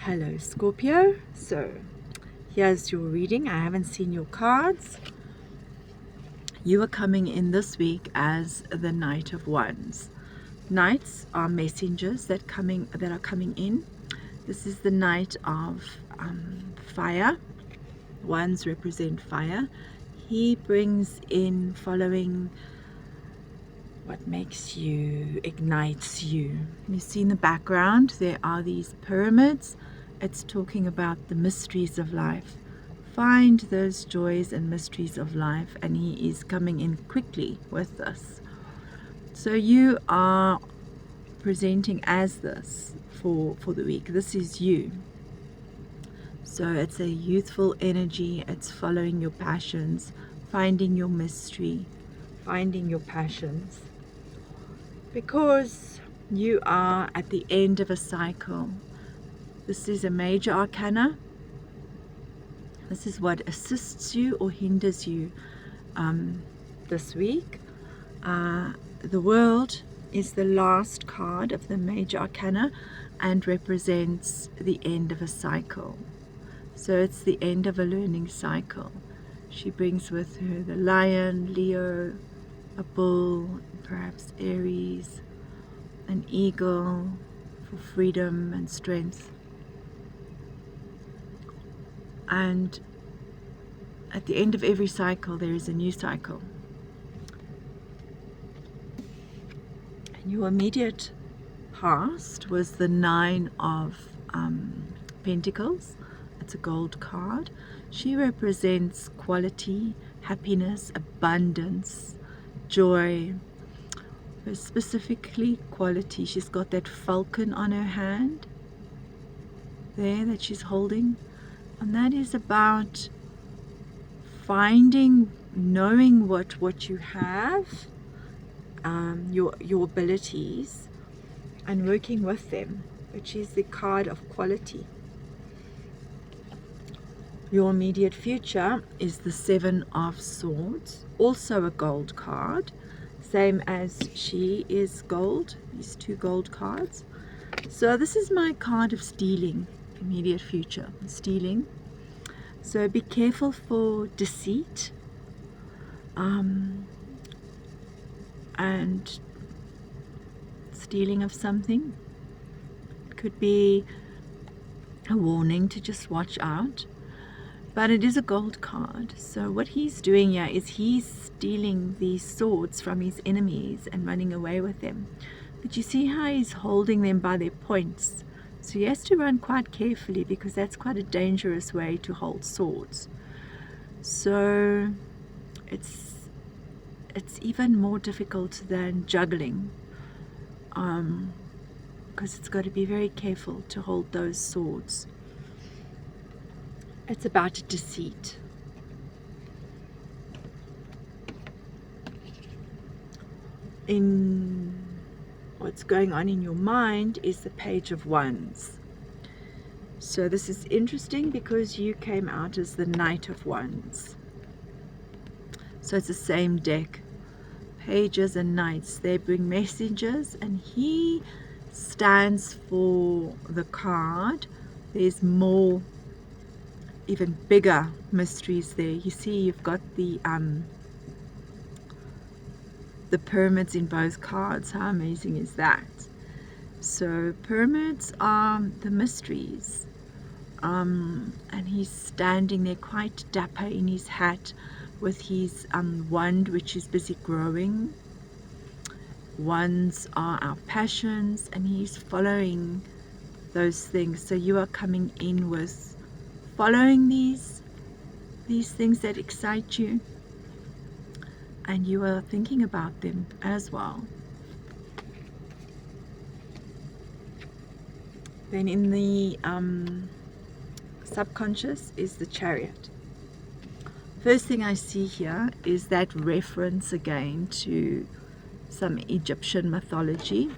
Hello Scorpio, so here's your reading. I haven't seen your cards. You are coming in this week as the Knight of Wands. Knights are messengers that are coming in. This is the Knight of fire. Wands represent fire. He brings in following what makes you, ignites you. You see in the background there are these pyramids. It's talking about the mysteries of life. Find those joys and mysteries of life, and he is coming in quickly with this. So you are presenting as this for the week. This is you. So it's a youthful energy. It's following your passions, finding your mystery, finding your passions. Because you are at the end of a cycle. This is a major arcana. This is what assists you or hinders you this week. The World is the last card of the major arcana and represents the end of a cycle. So it's the end of a learning cycle. She brings with her the lion, Leo, a bull, perhaps Aries, an eagle for freedom and strength. And at the end of every cycle there is a new cycle. And your immediate past was the Nine of Pentacles. It's a gold card. She represents quality, happiness, abundance, joy, specifically quality. She's got that falcon on her hand there that she's holding, and that is about finding, knowing what you have, your abilities, and working with them, which is the card of quality. Your immediate future is the Seven of Swords, also a gold card, same as she is gold, these two gold cards. So this is my card of stealing, immediate future, stealing. So be careful for deceit and stealing of something. It could be a warning to just watch out. But it is a gold card. So what he's doing here is he's stealing these swords from his enemies and running away with them. But you see how he's holding them by their points. So he has to run quite carefully, because that's quite a dangerous way to hold swords. So it's even more difficult than juggling, because it's got to be very careful to hold those swords. It's about deceit. In what's going on in your mind is the Page of Wands. So this is interesting because you came out as the Knight of Wands. So it's the same deck. Pages and Knights, they bring messengers, and he stands for the card. There's more, even bigger mysteries there. You see, you've got the pyramids in both cards. How amazing is that? So pyramids are the mysteries, and he's standing there quite dapper in his hat with his wand, which is busy growing. Wands are our passions, and he's following those things. So you are coming in with following these things that excite you, and you are thinking about them as well. Then in the subconscious is the Chariot. First thing I see here is that reference again to some Egyptian mythology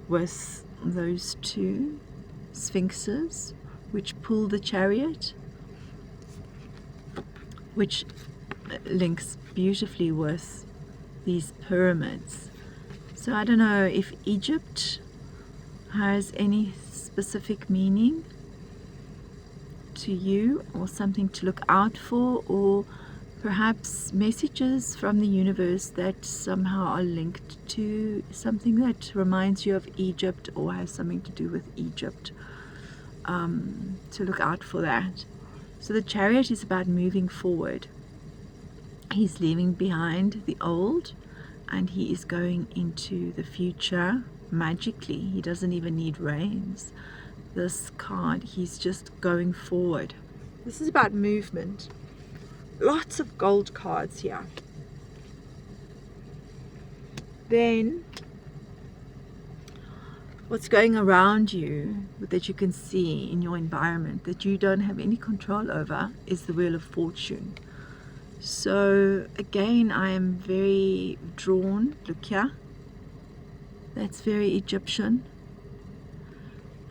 with those two sphinxes which pull the chariot, which links beautifully with these pyramids. So I don't know if Egypt has any specific meaning to you, or something to look out for, or perhaps messages from the universe that somehow are linked to something that reminds you of Egypt or has something to do with Egypt, to look out for that. So the Chariot is about moving forward. He's leaving behind the old and he is going into the future magically. He doesn't even need reins. This card, he's just going forward. This is about movement. Lots of gold cards here. Then what's going around you that you can see in your environment that you don't have any control over is the Wheel of Fortune. So again, I am very drawn. Look here. That's very Egyptian.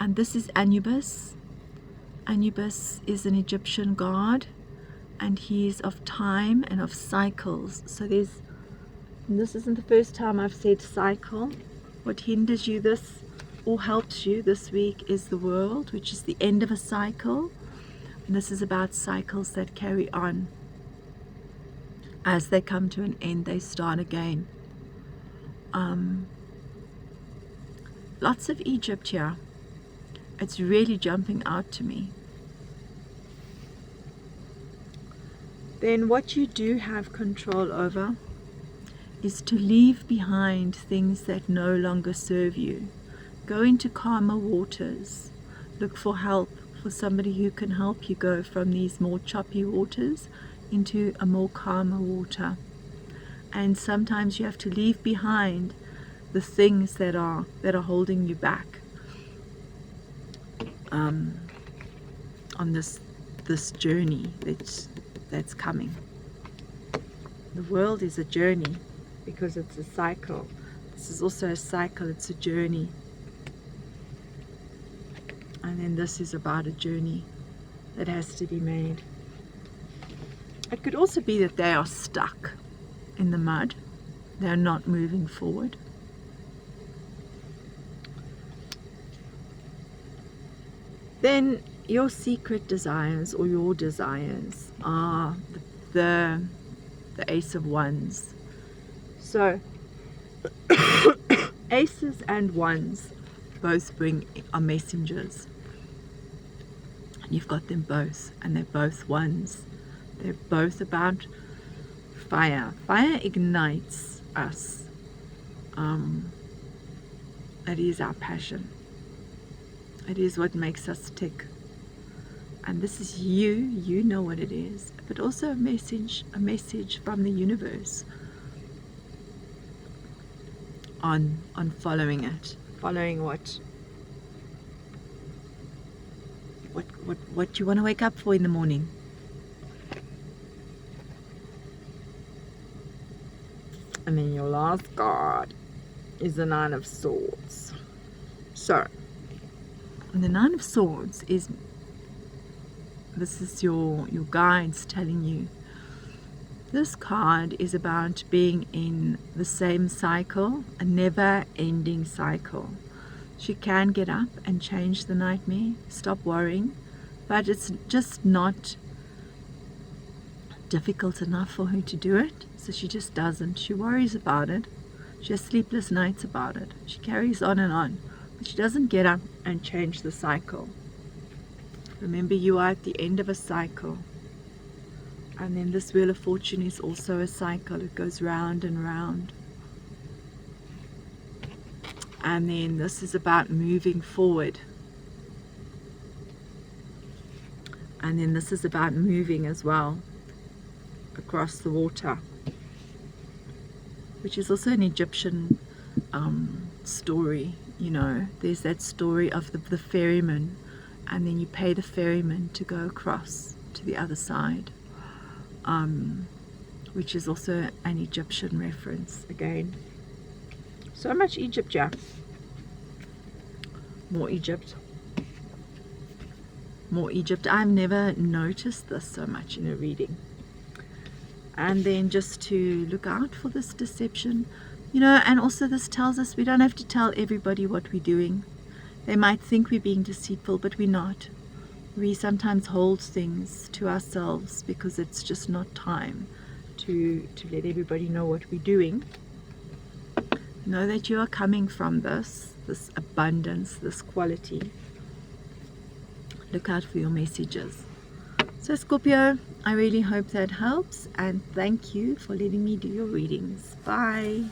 And this is Anubis. Anubis is an Egyptian god, and he is of time and of cycles. So this isn't the first time I've said cycle. What hinders you this or helps you this week is the World, which is the end of a cycle. And this is about cycles that carry on. As they come to an end, they start again. Lots of Egypt here. It's really jumping out to me. Then what you do have control over is to leave behind things that no longer serve you. Go into calmer waters. Look for help, for somebody who can help you go from these more choppy waters into a more calmer water. And sometimes you have to leave behind the things that are holding you back on this journey that's coming. The world is a journey because it's a cycle. This is also a cycle, it's a journey. And then this is about a journey that has to be made. It could also be that they are stuck in the mud. They're not moving forward. Then your secret desires or your desires are the Ace of Wands. So aces and wands both are messengers. You've got them both, and they're both wands. They're both about fire. Fire ignites us. It is our passion. It is what makes us tick. And this is you know what it is, but also a message from the universe on following it. Following what you want to wake up for in the morning. And then your last card is the Nine of Swords. So the Nine of Swords is your guides telling you. This card is about being in the same cycle, a never-ending cycle. She can get up and change the nightmare, stop worrying, but it's just not difficult enough for her to do it, so she just doesn't. She worries about it. She has sleepless nights about it. She carries on, but she doesn't get up and change the cycle. Remember, you are at the end of a cycle. And then this Wheel of Fortune is also a cycle. It goes round and round. And then this is about moving forward. And then this is about moving as well across the water, which is also an Egyptian story. You know, there's that story of the ferryman, and then you pay the ferryman to go across to the other side, which is also an Egyptian reference again. So much Egypt, yeah. More Egypt. More Egypt. I've never noticed this so much in a reading. And then just to look out for this deception, you know, and also this tells us we don't have to tell everybody what we're doing. They might think we're being deceitful, but we're not. We sometimes hold things to ourselves because it's just not time to let everybody know what we're doing. Know that you are coming from this abundance, this quality. Look out for your messages. So Scorpio, I really hope that helps, and thank you for letting me do your readings. Bye.